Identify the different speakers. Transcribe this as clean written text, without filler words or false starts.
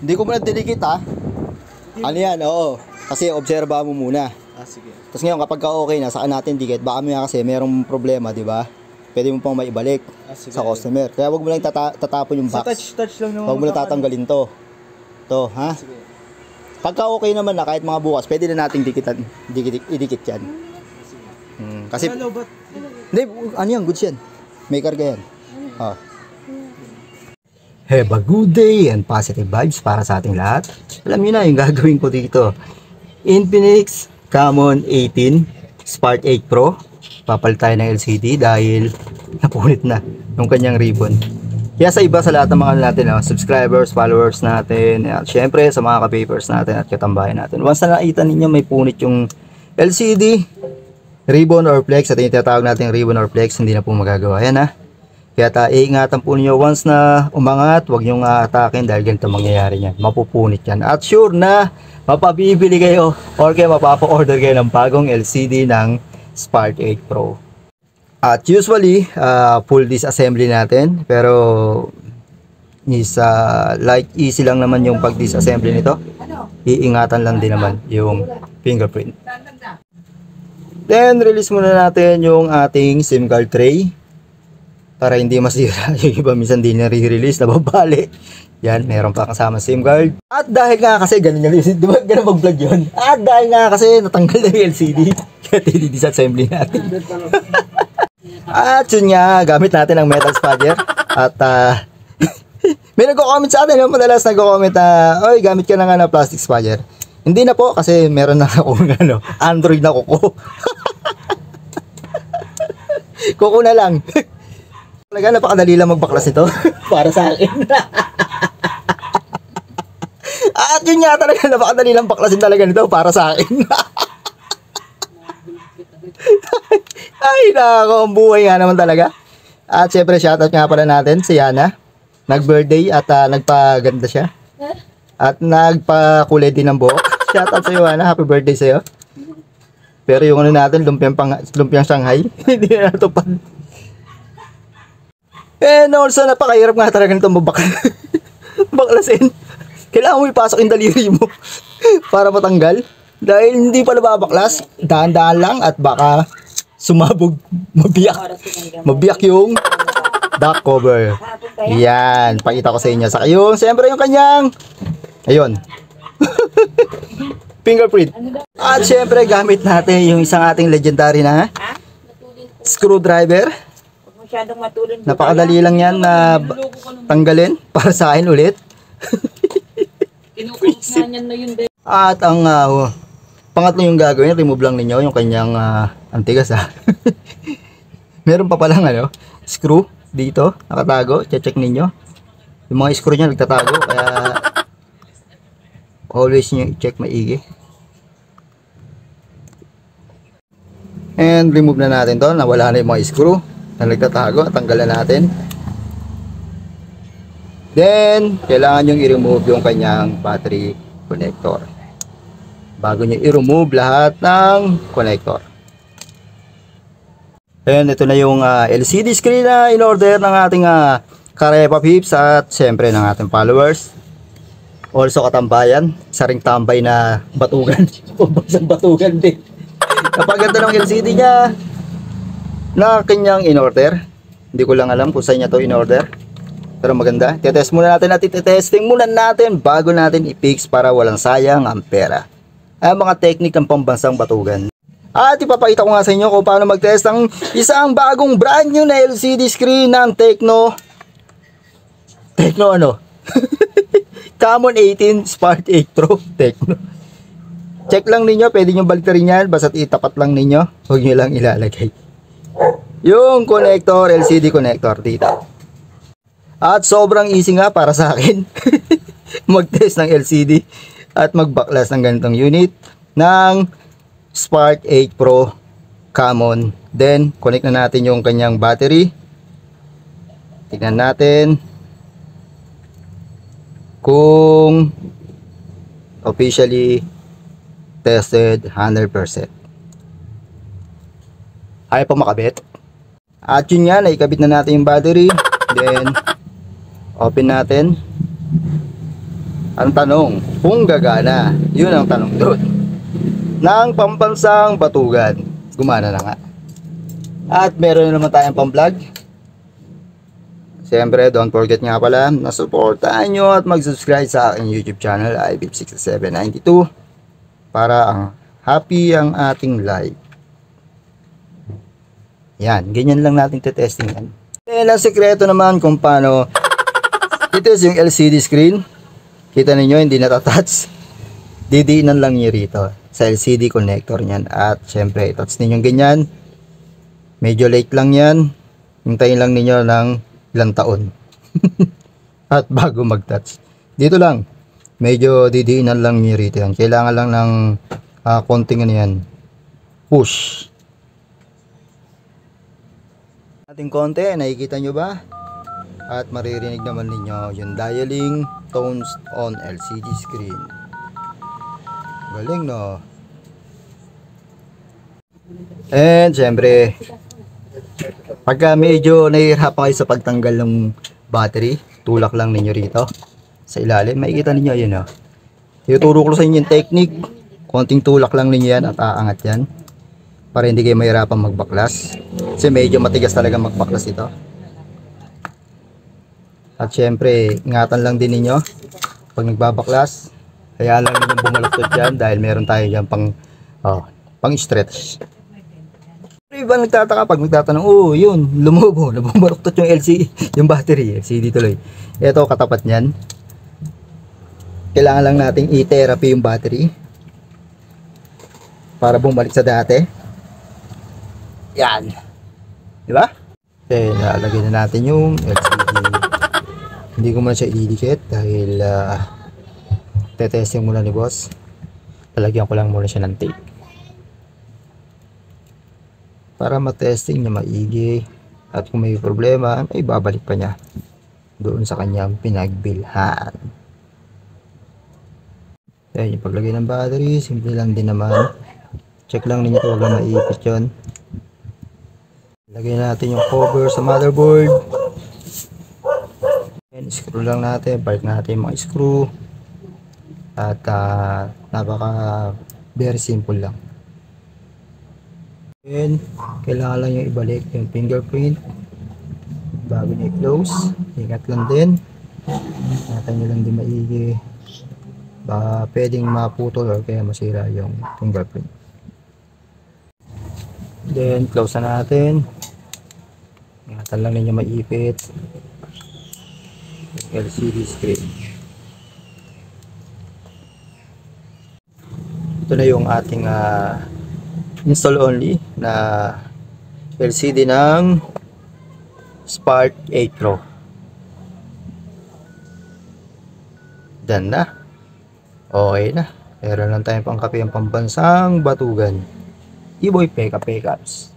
Speaker 1: Hindi ko muna dinikit ha. Ano yan, oo. Kasi obserba mo muna.
Speaker 2: Sige.
Speaker 1: Tapos ngayon kapag okay na, saka natin dikit. Baka may kasi merong problema, di ba? Pwede mo pang maibalik sa customer. Kaya wag mo lang tatapon yung box.
Speaker 2: Touch lang naman.
Speaker 1: Wag mo lang tatanggalin to. To, ha?
Speaker 2: Sige.
Speaker 1: Pagka okay naman na, kahit mga bukas, pwede na nating idikit yan. Kasi, hindi, ano yan, goods yan. May karga yan. Oh. Have a good day and positive vibes para sa ating lahat. Alam niyo na yung gagawin ko dito. Infinix Common 18 Spark 8 Pro. Papalit tayo ng LCD dahil napunit na yung kanyang ribbon. Kaya sa iba, sa lahat ng mga natin, subscribers, followers natin, at syempre sa mga ka-papers natin at katambayan natin. Once na nakita ninyo may punit yung LCD, ribbon or flex, at yung tinatawag natin ribbon or flex, hindi na po magagawa. Yan ha. Kaya iingatan po ninyo once na umangat, huwag nyo atakin dahil ganito mangyayari yan. Mapupunit yan. At sure na mapabibili kayo or kaya mapapa-order kayo ng bagong LCD ng Spark 8 Pro. At usually, full disassembly natin. Pero is like easy lang naman yung pag-disassembly nito. Iingatan lang din naman yung fingerprint. Then, release muna natin yung ating SIM card tray. Para hindi masira. Yung iba minsan di na-release, nababali. Yan, meron pa kasama SIM card. At dahil nga kasi, ganun yung LCD, di ba ganun mag-vlog yun? At dahil nga kasi natanggal na yung LCD, kaya disassembly natin. At yun nga, gamit natin ang metal spudger. At may nagko-comment sa atin, madalas nagko-comment na, oy, gamit ka na nga ng plastic spudger. Hindi na po, kasi meron na akong Android na kuko. Kuko na lang. Talaga napakadali lang magbaklas ito para sa akin. At yun nga talaga, napakadali lang baklasin talaga nito para sa akin. Ay nako, ang buhay nga naman talaga. At syempre shoutout nga pala natin si Yana. Nag-birthday at nagpaganda siya. At nagpakulay din ng buhok. Shoutout sa iyo, Yana, happy birthday sa iyo. Pero yung ano natin, lumpiang Shanghai, hindi na natupad. And also, napakahirap nga talaga nitong baklasin. Kailangan mo ipasok yung daliri mo para matanggal. Dahil hindi pala babaklas, dahan-dahan lang at baka sumabog, mabiyak yung back cover. Yan, pakita ko sa inyo. Saka yung, siyempre yung kanyang, ayun, fingerprint. At siyempre, gamit natin yung isang ating legendary na screwdriver. Napakadali lang yan na tanggalin para sa akin ulit. At ang pangatlo yung gagawin, remove lang ninyo yung kanyang antigas ha. Meron pa palang screw dito, nakatago, check ninyo. Yung mga screw niya nagtatago, kaya always nyo i-check maigi. And remove na natin to, nawala na yung mga screw na nagtatago, tanggalan natin. Then, kailangan nyo i-remove yung kanyang battery connector bago nyo i-remove lahat ng connector. And ito na yung LCD screen na in-order ng ating Karepa Pips at siyempre ng ating followers. Also katambayan, isa ring tambay na batugan. Bagsang batugan din. Napaganda ng LCD niya na kanyang in-order. Hindi ko lang alam kung saan niya to in-order. Pero maganda. Titest muna natin at ititesting muna natin bago natin i-fix para walang sayang ang pera. Ang mga technique ng pambansang batugan. At ipapakita ko nga sa inyo kung paano mag-test ng isang bagong brand new na LCD screen ng Tecno ano? Common 18 Spark 8 Pro Tecno. Check lang ninyo, pwede nyo baliktarin yan, basta itapat lang ninyo, huwag nyo lang ilalagay yung connector, LCD connector dito. At sobrang easy nga para sa akin mag-test ng LCD at mag-backlash ng ganitong unit ng Spark 8 Pro Common. Then connect na natin yung kanyang battery. Tignan natin kung officially tested 100%. Ayaw pa makabit. At yun nga, naikabit na natin yung battery. Then open natin. Ang tanong, kung gagana, yun ang tanong doon. Ng pambansang batugan, gumana na nga. At meron na naman tayong pang-vlog. Siyempre, don't forget nga pala na supportahan nyo at mag-subscribe sa aking YouTube channel, iBip6792, para ang happy ang ating live. Yan, ganyan lang natin testing yan. Then, ang sekreto naman kung paano, ito yung LCD screen. Kita ninyo, hindi natatouch. Didiinan lang nyo rito sa LCD connector nyan. At syempre, touch ninyo ganyan. Medyo late lang yan. Hintayin lang ninyo ng ilang taon. At bago mag-touch. Dito lang. Medyo didiinan lang nyo rito yan. Kailangan lang ng konting ano yan. Push. Ating konti, nakikita nyo ba? At maririnig naman ninyo yung dialing tones on LCD screen. Galing, no? And syempre, pagka medyo nahihirapan kayo sa pagtanggal ng battery, tulak lang ninyo rito sa ilalim. Makikita ninyo yun, no? Ituturo ko sa inyo yung technique. Konting tulak lang ninyo yan at aangat yan para hindi kayo mahirapan magbaklas, kasi medyo matigas talaga magbaklas ito. At syempre, ingatan lang din ninyo pag nagbabaklas. Kaya lang ninyo bumaluktot dyan dahil meron tayo dyan pang stretch. Pero iba nagtataka pag nagtatanong, oh yun, lumubo, bumaluktot yung yung battery, LCD tuloy. Ito katapat nyan. Kailangan lang nating i-therapy yung battery para bumalik sa dati. Yan. Diba? Okay, nalagay na natin yung LCD. Hindi ko man siya ididikit dahil tetesting muna ni boss. Talagyan ko lang muna siya ng tape para matesting niya maigi, at kung may problema ay babalik pa niya doon sa kanyang pinagbilhan. Ayan yung paglagay ng battery, simple lang din naman. Check lang ninyo, huwag lang maipit yun. Lagay natin yung cover sa motherboard. And screw lang natin, balik natin yung mga screw. At napaka very simple lang. And kailangan lang yung ibalik yung fingerprint bago nyo i-close. Ingat lang din. Ingatan nyo lang din maigi. Baka pwedeng maputol or kaya masira yung fingerprint. Then close na natin. Ingatan lang ninyo maipit LCD screen. Ito na yung ating install only na LCD ng Spark 8 Pro. Done na. Okay na. Meron lang tayong pangkape ang pambansang batugan. Iboy Peka Pekaps.